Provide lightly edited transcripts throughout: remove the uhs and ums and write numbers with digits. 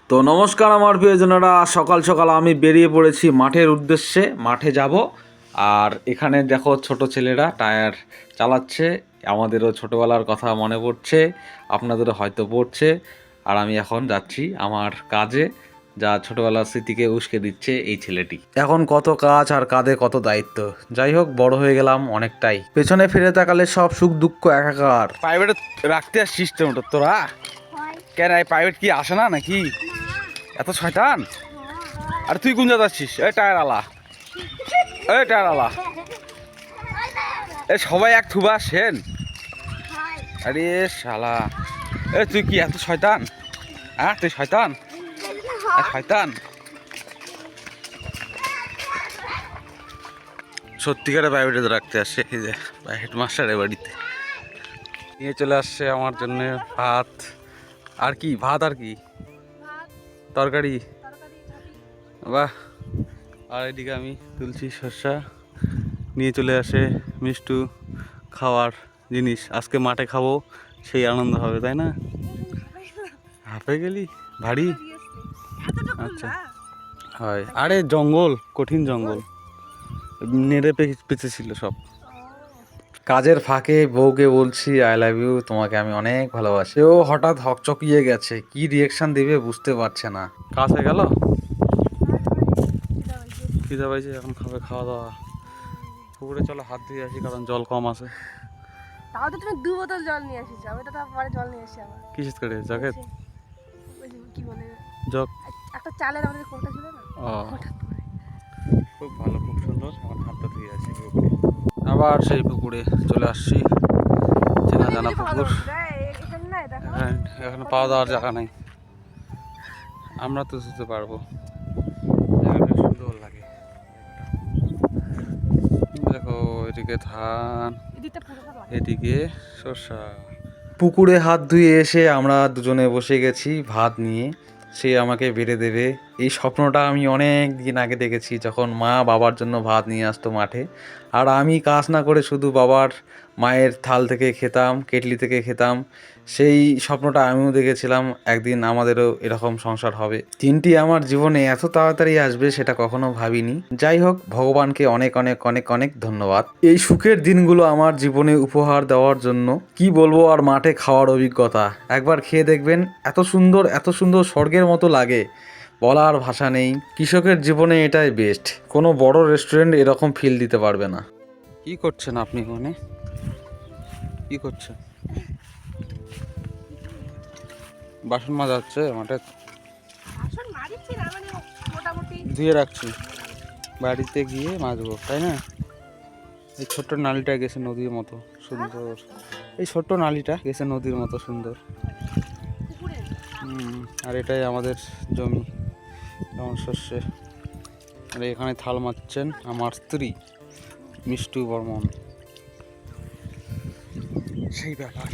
তো নমস্কার আমার প্রিয়জনেরা, সকাল সকাল আমি বেরিয়ে পড়েছি মাঠের উদ্দেশ্যে। মাঠে যাব। আর এখানে দেখো ছোট ছেলেরা টায়ার চালাচ্ছে। আমাদেরও ছোটোবেলার কথা মনে পড়ছে, আপনাদেরও হয়তো পড়ছে। আর আমি এখন যাচ্ছি আমার কাজে, যা ছোটোবেলার স্মৃতিকে উস্কে দিচ্ছে এই ছেলেটি। এখন কত কাজ আর কাঁধে কত দায়িত্ব। যাই হোক, বড় হয়ে গেলাম অনেকটাই। পেছনে ফিরে তাকালে সব সুখ দুঃখ একাকার। প্রাইভেটে রাখতে আর সিস্টেম তোরা কেন? প্রাইভেট কি আসে না নাকি? এত শয়তান! আর তুই কোন জায়গা যাচ্ছিস? এই টায়ার আলা, এই টায়ার আলা, এ সবাই এক থুবা সেন। আরে শালা, এ তুই কি এত শয়তান? হ্যাঁ তুই শয়তান, শয়তান সত্যিকারে প্রাইভেটে রাখতে আসছে। এই যে হেডমাস্টারের বাড়িতে নিয়ে চলে আসছে আমার জন্য ভাত। আর কি ভাত আর কি তরকারি, বাহ। আর এদিকে আমি তুলছি শসা, নিয়ে চলে আসে মিষ্টু খাওয়ার জিনিস। আজকে মাঠে খাবো, সেই আনন্দ হবে, তাই না? হাঁপে গেলি ভারী। আচ্ছা হয়। আরে জঙ্গল, কঠিন জঙ্গল, নেড়ে পেঁচেছিল সব। কাজের ফাঁকে বউকে বলছি আই লাভ ইউ, তোমাকে আমি অনেক ভালোবাসি। ও হঠাৎ হকচকিয়ে গেছে, কি রিয়েকশন দিবে বুঝতে পারছে না। কাজ হয়ে গেল, খিদা পাইছে, এখন খাবে খাওয়া দাওয়া। পুকুরে চলো হাত ধুয়ে আসি, কারণ জল কম আছে। তাও তো তুমি 2 বোতল জল নিয়ে এসেছো, আমি তো তারপরে জল নিয়ে এসেছি আবার। কিসের করে জগে কি বলে জগ? একটা চালের আমাদের কোটা ছিল না, ও হঠাৎ করে। খুব ভালো, খুব সুন্দর। এখন হাতটা ধুয়ে আসি পুকুরে, আবার সেই পুকুরে চলে আসছি। চেনা জানা পুকুর, এখানে না দেখো, এখানে পাওয়া দাওয়ার জায়গা নাই। আমরা তো ধুতে পারবো, জায়গাটা সুন্দর লাগে। দেখো এদিকে ধান, এদিকটা পুরোটা লাগে। এদিকে শসা। পুকুরে হাত ধুয়ে এসে আমরা দুজনে বসে গেছি ভাত নিয়ে। সে আমাকে বেড়ে দেবে, এই স্বপ্নটা আমি অনেক দিন আগে দেখেছি, যখন মা বাবার জন্য ভাত নিয়ে আসতো মাঠে। আর আমি কাজ না করে শুধু বাবার মায়ের থাল থেকে খেতাম, কেটলি থেকে খেতাম। সেই স্বপ্নটা আমিও দেখেছিলাম, একদিন আমাদেরও এরকম সংসার হবে। দিনটি আমার জীবনে এত তাড়াতাড়ি আসবে সেটা কখনো ভাবিনি। যাই হোক, ভগবানকে অনেক অনেক অনেক অনেক ধন্যবাদ এই সুখের দিনগুলো আমার জীবনে উপহার দেওয়ার জন্য। কি বলবো আর, মাঠে খাওয়ার অভিজ্ঞতা একবার খেয়ে দেখবেন, এত সুন্দর এত সুন্দর, স্বর্গের মতো লাগে, বলার ভাষা নেই। কৃষকের জীবনে এটাই বেস্ট, কোনো বড় রেস্টুরেন্ট এরকম ফিল দিতে পারবে না। কি করছেন আপনি ওখানে? কি করছেন? বাসন মাজা হচ্ছে মাঠে? আসল মারিছি না, মানে মোটামুটি ধুয়ে রাখছি, বাড়িতে গিয়ে মাজবো, তাই না? এই ছোট্ট নালীটা গেছে নদীর মতো সুন্দর, এই ছোট্ট নালীটা গেছে নদীর মতো সুন্দর। পুকুরে। আর এটাই আমাদের জমি, যেমন শস্যে। আর এখানে থাল মারছেন আমার স্ত্রী মিষ্টু বর্মন। সেই ব্যাপার,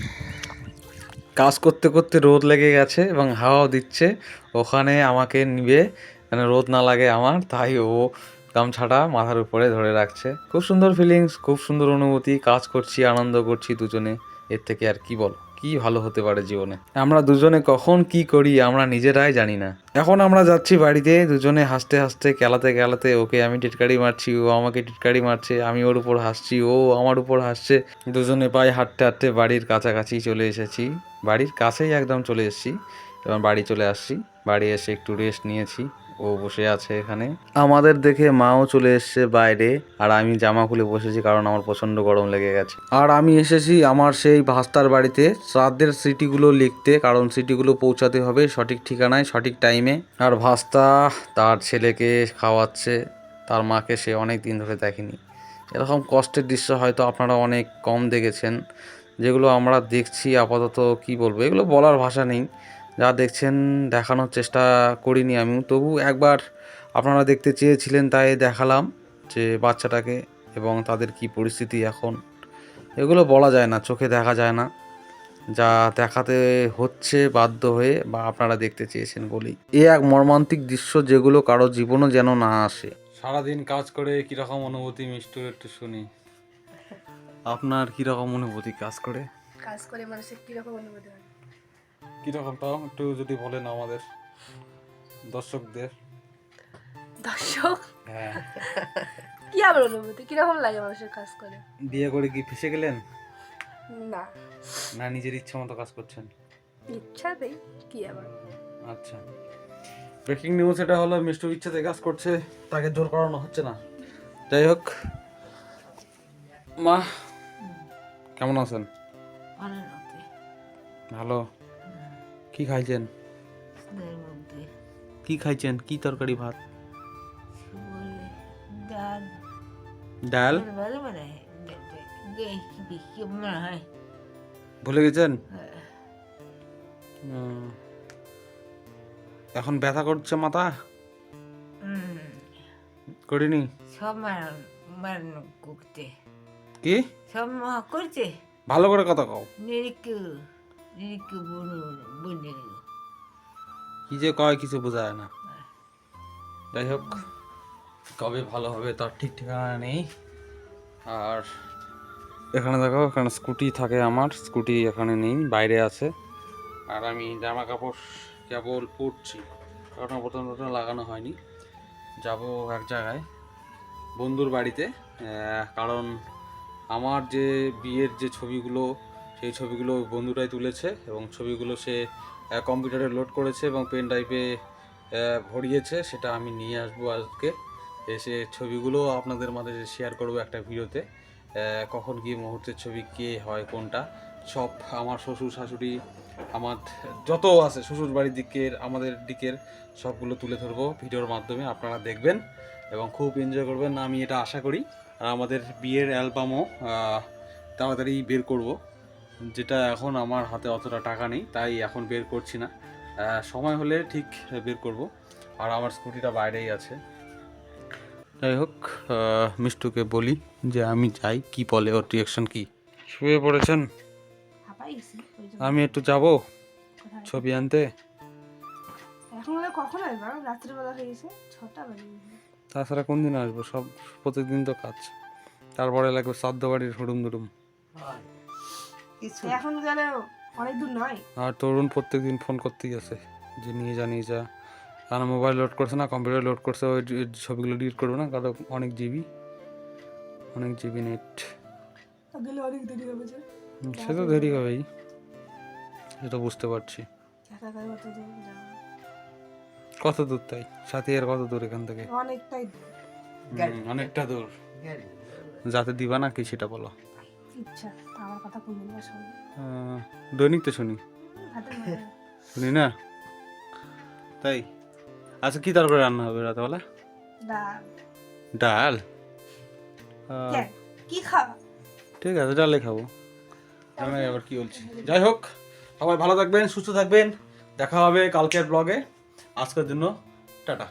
কাজ করতে করতে রোদ লেগে গেছে এবং হাওয়াও দিচ্ছে। ওখানে আমাকে নিবে, মানে রোদ না লাগে আমার, তাই ও গামছাটা মাথার উপরে ধরে রাখছে। খুব সুন্দর ফিলিংস, খুব সুন্দর অনুভূতি। কাজ করছি, আনন্দ করছি দুজনে, এর থেকে আর কি বল, কি ভালো হতে পারে জীবনে। আমরা দুজনে কখন কি করি আমরা নিজেরাই জানি না। এখন আমরা যাচ্ছি বাড়িতে, দুজনে হাসতে হাসতে খেলাতে খেলাতে। ওকে আমি টিটকারি মারছি, ও আমাকে টিটকারি মারছে, আমি ওর উপর হাসছি, ও আমার উপর হাসছে। দুজনে পায়ে হাঁটতে হাঁটতে বাড়ির কাছাকাছি চলে এসেছি, বাড়ির কাছেই একদম চলে এসেছি। এবার বাড়ি চলে আসছি, বাড়ি এসে একটু রেস্ট নিয়েছি। ও বসে আছে এখানে, আমাদের দেখে মাও চলে এসছে বাইরে। আর আমি জামা খুলে বসেছি, কারণ আমার প্রচণ্ড গরম লেগে গেছে। আর আমি এসেছি আমার সেই ভাস্তার বাড়িতে শ্রাদ্ধের স্মৃতিগুলো লিখতে, কারণ স্মৃতিগুলো পৌঁছাতে হবে সঠিক ঠিকানায় সঠিক টাইমে। আর ভাস্তা তার ছেলেকে খাওয়াচ্ছে, তার মাকে সে অনেক দিন ধরে দেখেনি। এরকম কষ্টের দৃশ্য হয়তো আপনারা অনেক কম দেখেছেন, যেগুলো আমরা দেখছি আপাতত। কি বলবো, এগুলো বলার ভাষা নেই। যা দেখছেন দেখানোর চেষ্টা করিনি আমিও, তবু একবার আপনারা দেখতে চেয়েছিলেন তাই দেখালাম যে বাচ্চাটাকে এবং তাদের কি পরিস্থিতি এখন। এগুলো বলা যায় না, চোখে দেখা যায় না, যা দেখাতে হচ্ছে বাধ্য হয়ে, বা আপনারা দেখতে চেয়েছেন বলেই। এ এক মর্মান্তিক দৃশ্য, যেগুলো কারো জীবনও যেন না আসে। সারাদিন কাজ করে কিরকম অনুভূতি মিষ্টুর একটু শুনি। আপনার কিরকম অনুভূতি কাজ করে? কাজ করে মানুষের কিরকম অনুভূতি হয়? কিরকমটাও একটু যদি বলেন আমাদের। দর্শকদের। দর্শক হ্যাঁ, কি আবার অনুভূতি কিরকম লাগে মানুষের কাজ করে? বিয়ে করে কি ফেসে গেলেন না, না নিজের ইচ্ছা মতো কাজ করছেন? ইচ্ছাতেই কি আবার। আচ্ছা, ব্রেকিং নিউজ এটা হলো মিষ্টু ইচ্ছাতে কাজ করছে, তাকে জোর করানো হচ্ছে না। যাই হোক, মা কেমন আছেন? ভালো। কি খাইছেন? কি খাইছেন? কি তরকারি? ভাত, ডাল। ভুলে গেছেন? এখন ব্যথা করছে মাথা? করিনি? সব মারানো করতে কি সব করছে ভালো করে কথা কও। নিরিকু নিরিকু বনে কি যে কয় কিছু বোঝা যায় না। যাই হোক, কবে ভালো হবে তার ঠিক ঠিকানা নেই। আর এখানে দেখো, এখানে স্কুটি থাকে আমার, স্কুটি এখানে নেই, বাইরে আছে। আর আমি জামা কাপড় কেবল পরছি, কারণ বোতাম টোতাম লাগানো হয়নি। যাব এক জায়গায় বন্ধুর বাড়িতে, কারণ আমার যে বিয়ের যে ছবিগুলো, সেই ছবিগুলো ওই বন্ধুটাই তুলেছে এবং ছবিগুলো সে কম্পিউটারে লোড করেছে এবং পেন ড্রাইভে ভরিয়েছে। সেটা আমি নিয়ে আসবো আজকে, এসে ছবিগুলো আপনাদের মাঝে শেয়ার করবো একটা ভিডিওতে। কখন গিয়ে মুহূর্তের ছবি কে হয় কোনটা, সব আমার শ্বশুর শাশুড়ি, আমার যত আছে শ্বশুর বাড়ির দিকের, আমাদের দিকের সবগুলো তুলে ধরবো ভিডিওর মাধ্যমে, আপনারা দেখবেন এবং খুব এনজয় করবেন আমি এটা আশা করি। আর আমাদের বিয়ের অ্যালবামও তাড়াতাড়ি বের করব, যেটা এখন আমার হাতে অতটা টাকা নেই, তাই এখন বের করছি না, সময় হলে ঠিক বের করব। আর আমার স্কুটিটা বাইরেই আছে। যাই হোক, মিষ্টুকে বলি যে আমি যাই, কি বলে ওর রিয়াকশন কি। শুয়ে পড়েছেন? হাঁপাই গেছি ওই জন্য। আমি একটু যাব কোথায়? ছবি আনতে। এখন হলে কখন আসবে? রাত্রিবেলা হয়ে গেছে, 6টা বাজে গেছে। তাছাড়া কোন দিন আসবো, সব প্রতিদিন তো কাজ, তারপরে লাগবে শ্রাদ্ধ বাড়ির হুড়ুম দুড়ুম। কিছু এখন গেলে অনেক দূর নয়। আর তরুণ প্রত্যেকদিন ফোন করতেই আছে যে নিয়ে যা নিয়ে যা, আর মোবাইল লোড করছে না, কম্পিউটার লোড করছে, ওই ছবিগুলো ডিলিট করবো না, কারণ অনেক জিবি নেট। গেলে অনেক দেরি হবে যে। সে তো দেরি হবেই, সেটা বুঝতে পারছি। একা একা কত দূর যাওয়া? কত দূর তাই? সাথে আর কত দূর এখান থেকে? অনেকটাই দূর। অনেকটা দূর। যাতে দিবা না কি সেটা বলো। ইচ্ছা আমার কথা কোনদিন না শোনে। দৈনিক তো শুনি। হাতে মারে। শুনি না তাই? আচ্ছা, কি তারপরে রান্না হবে রাতেবেলা? ডাল। ডাল? কেন? কি খাওয়া? ঠিক আছে, ডালে খাবো। আমি আবার কি বলছি, যাই হোক, সবাই ভালো থাকবেন, সুস্থ থাকবেন, দেখা হবে কালকের ব্লগে। আজকের জন্য টাটা।